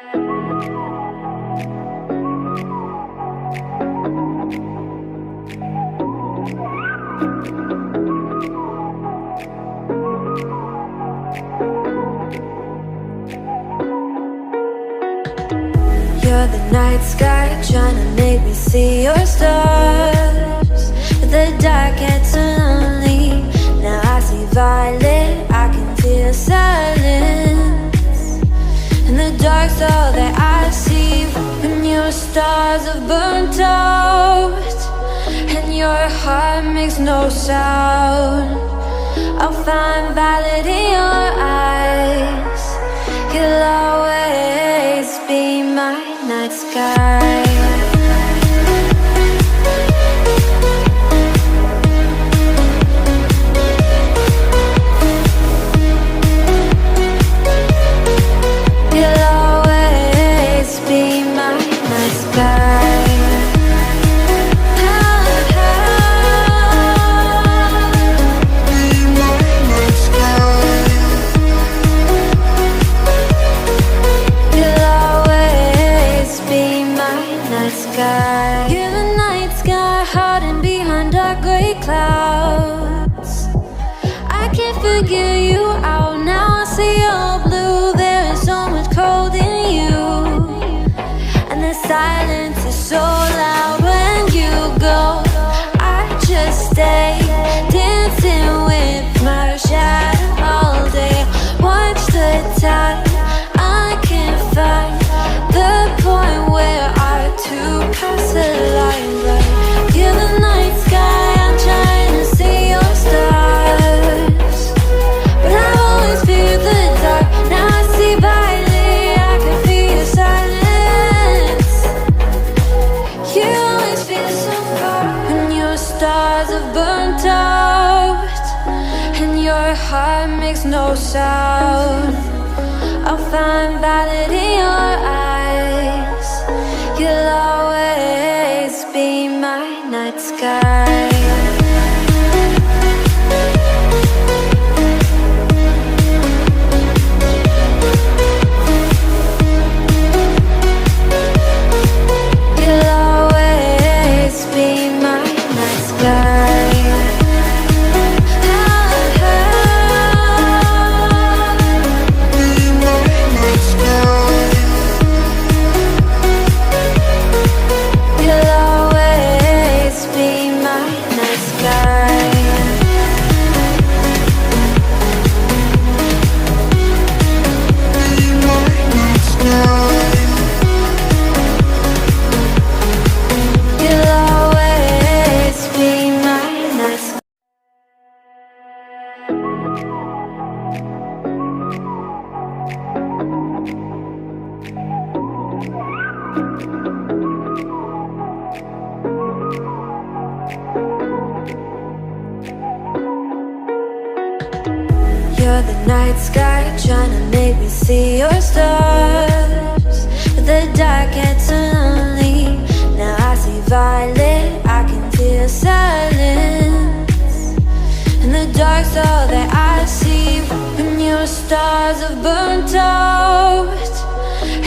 You're the night sky, trying to make me see your stars. But the dark gets so lonely. Now I see violet, I can feel silence. And the dark's all that I see. When your stars have burnt out and your heart makes no sound, I'll find violet in your eyes. You'll always be my night sky. You'll always be my night sky. You're the night sky, hiding behind dark gray clouds. I can't figure you out now. I see you're blue. There is so much cold in you, and the silence is so loud when you go. I just stay dancing with my shadow all day. Watch the tide. I can't find the point where to pass the line, right? You're the night sky, I'm trying to see your stars, but I've always feared the dark. Now I see violet, I can feel your silence. You always feel so far when your stars have burnt out and your heart makes no sound. I'll find violet in your eyes. You'll always be my night sky. You'll always be my night sky. You're the night sky, trying to make me see your stars. But the dark gets so lonely. Now I see violet, I can feel silence. And the dark's all that I see. When your stars have burnt out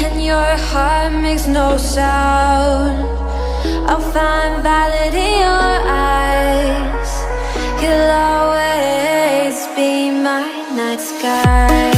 and your heart makes no sound, I'll find violet in your eyes. You'll always be my night sky.